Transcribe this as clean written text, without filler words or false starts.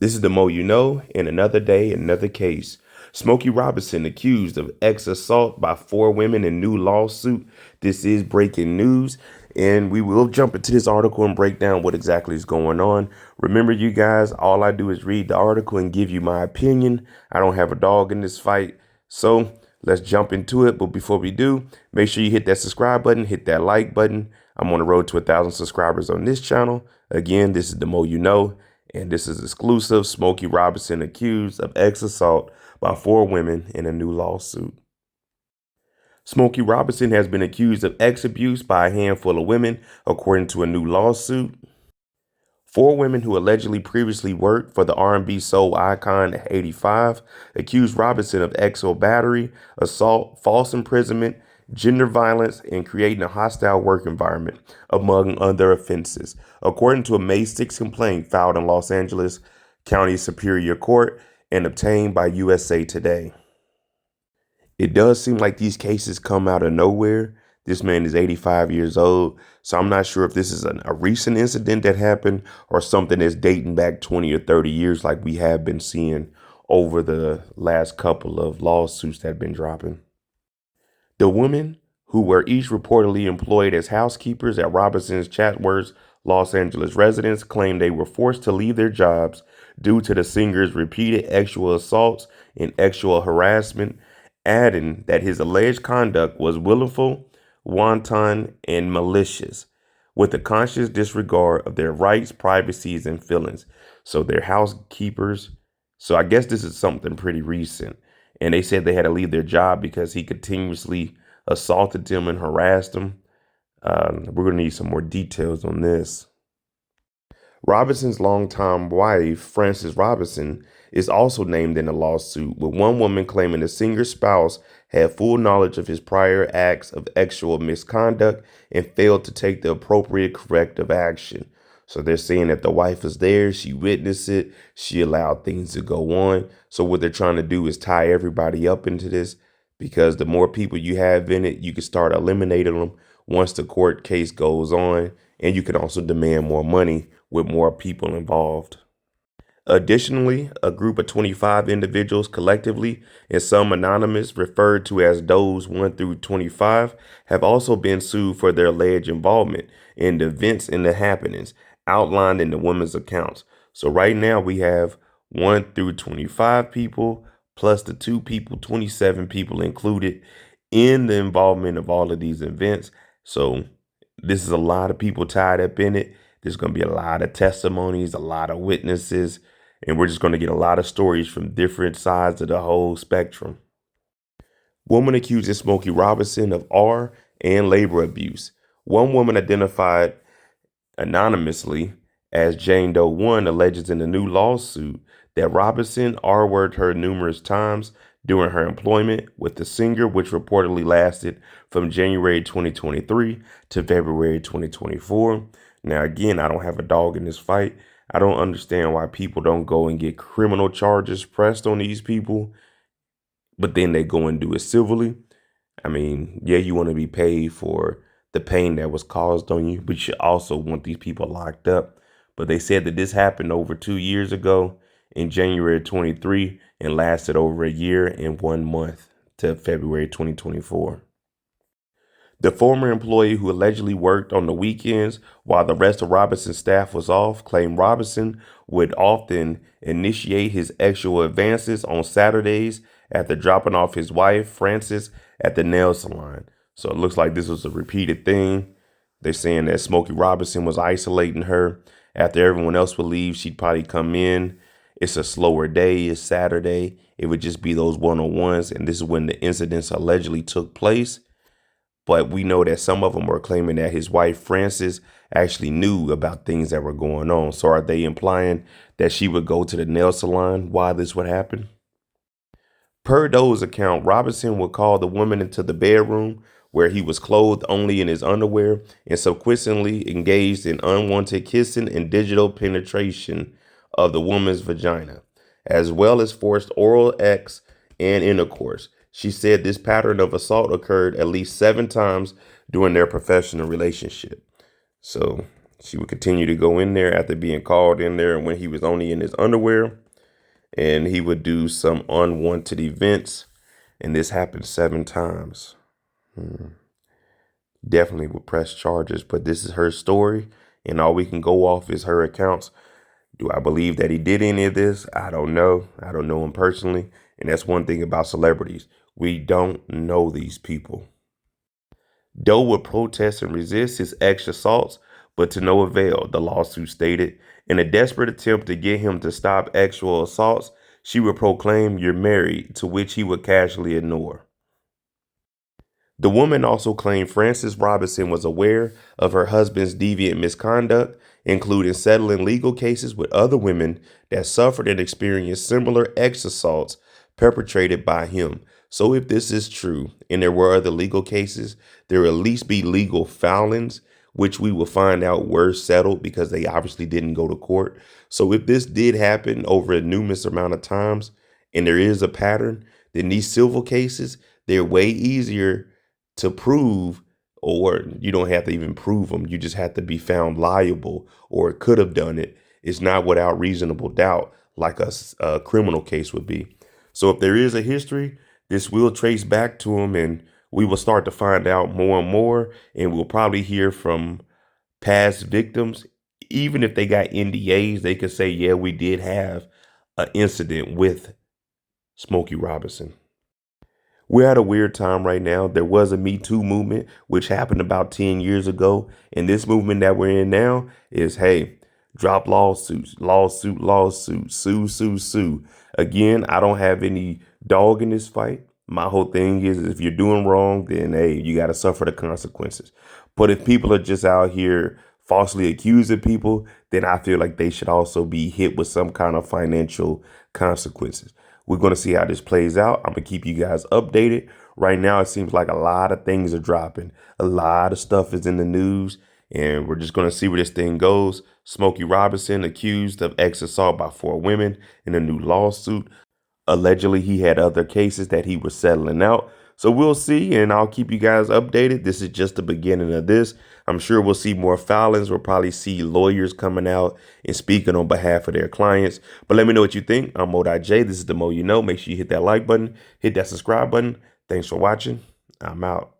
This is the Mo You Know, and another day, another case. Smokey Robinson accused of assault by 4 women in new lawsuit. This is breaking news, and we will jump into this article and break down what exactly is going on. Remember, you guys, all I do is read the article and give you my opinion. I don't have a dog in this fight, so let's jump into it. But before we do, make sure you hit that subscribe button, hit that like button. I'm on the road to 1,000 subscribers on this channel. Again, this is the Mo You Know. And this is exclusive. Smokey Robinson accused of assault by 4 women in a new lawsuit. Smokey Robinson has been accused of abuse by a handful of women, according to a new lawsuit. 4 women who allegedly previously worked for the R&B soul icon at 85 accused Robinson of sexual battery, assault, false imprisonment, gender violence, and creating a hostile work environment, among other offenses, according to a May 6 complaint filed in Los Angeles County Superior Court and obtained by USA Today. It does seem like these cases come out of nowhere. This man is 85 years old, so I'm not sure if this is a recent incident that happened or something that's dating back 20 or 30 years like we have been seeing over the last couple of lawsuits that have been dropping. The women, who were each reportedly employed as housekeepers at Robinson's Chatsworth, Los Angeles residence, claimed they were forced to leave their jobs due to the singer's repeated sexual assaults and sexual harassment, adding that his alleged conduct was willful, wanton, and malicious, with a conscious disregard of their rights, privacies, and feelings. So they're housekeepers. So I guess this is something pretty recent. And they said they had to leave their job because he continuously assaulted them and harassed them. We're going to need some more details on this. Robinson's longtime wife, Frances Robinson, is also named in the lawsuit, with one woman claiming the singer's spouse had full knowledge of his prior acts of sexual misconduct and failed to take the appropriate corrective action. So they're saying that the wife was there, she witnessed it, she allowed things to go on. So what they're trying to do is tie everybody up into this, because the more people you have in it, you can start eliminating them once the court case goes on, and you can also demand more money with more people involved. Additionally, a group of 25 individuals collectively and some anonymous, referred to as Does 1 through 25, have also been sued for their alleged involvement in the events and the happenings outlined in the women's accounts. So right now we have 1 through 25 people plus the 2 people, 27 people included in the involvement of all of these events. So this is a lot of people tied up in it. There's going to be a lot of testimonies, a lot of witnesses, and we're just going to get a lot of stories from different sides of the whole spectrum. Woman accuses Smokey Robinson of R and labor abuse. One woman, identified anonymously as Jane Doe 1, alleges in the new lawsuit that Robinson R-worded her numerous times during her employment with the singer, which reportedly lasted from January 2023 to February 2024. Now, again, I don't have a dog in this fight. I don't understand why people don't go and get criminal charges pressed on these people, but then they go and do it civilly. I mean, yeah, you want to be paid for the pain that was caused on you, but you also want these people locked up. But they said that this happened over 2 years ago in January 23 and lasted over a year and 1 month to February 2024. The former employee, who allegedly worked on the weekends while the rest of Robinson's staff was off, claimed Robinson would often initiate his sexual advances on Saturdays after dropping off his wife, Frances, at the nail salon. So it looks like this was a repeated thing. They're saying that Smokey Robinson was isolating her. After everyone else would leave, she'd probably come in. It's a slower day. It's Saturday. It would just be those one-on-ones. And this is when the incidents allegedly took place. But we know that some of them were claiming that his wife, Frances, actually knew about things that were going on. So are they implying that she would go to the nail salon while this would happen? Per Doe's account, Robinson would call the woman into the bedroom where he was clothed only in his underwear and subsequently engaged in unwanted kissing and digital penetration of the woman's vagina, as well as forced oral sex and intercourse. She said this pattern of assault occurred at least 7 times during their professional relationship. So She would continue to go in there after being called in there when he was only in his underwear, and he would do some unwanted events. And this happened 7 times. Definitely would press charges, but this is her story, and all we can go off is her accounts. Do I believe that he did any of this? I don't know. I don't know him personally. And that's one thing about celebrities. We don't know these people. Doe would protest and resist his ex assaults, but to no avail, the lawsuit stated. In a desperate attempt to get him to stop actual assaults, she would proclaim, "You're married," to which he would casually ignore. The woman also claimed Frances Robinson was aware of her husband's deviant misconduct, including settling legal cases with other women that suffered and experienced similar ex assaults perpetrated by him. So, if this is true and there were other legal cases, there will at least be legal filings, which we will find out were settled because they obviously didn't go to court. So, if this did happen over a numerous amount of times and there is a pattern, then these civil cases, they're way easier to prove, or you don't have to even prove them. You just have to be found liable or could have done it. It's not without reasonable doubt like a criminal case would be. So if there is a history, this will trace back to him, and we will start to find out more and more, and we'll probably hear from past victims. Even if they got NDAs, they could say, yeah, we did have an incident with Smokey Robinson. We're at a weird time right now. There was a Me Too movement, which happened about 10 years ago. And this movement that we're in now is, hey, drop lawsuits, lawsuit, sue, sue, sue. Again, I don't have any dog in this fight. My whole thing is if you're doing wrong, then, hey, you got to suffer the consequences. But if people are just out here falsely accusing people, then I feel like they should also be hit with some kind of financial consequences. We're going to see how this plays out. I'm going to keep you guys updated. Right now, it seems like a lot of things are dropping. A lot of stuff is in the news, and we're just going to see where this thing goes. Smokey Robinson accused of ex assault by 4 women in a new lawsuit. Allegedly, he had other cases that he was settling out. So we'll see, and I'll keep you guys updated. This is just the beginning of this. I'm sure we'll see more filings. We'll probably see lawyers coming out and speaking on behalf of their clients. But let me know what you think. I'm Mo.J. This is the Mo You Know. Make sure you hit that like button, hit that subscribe button. Thanks for watching. I'm out.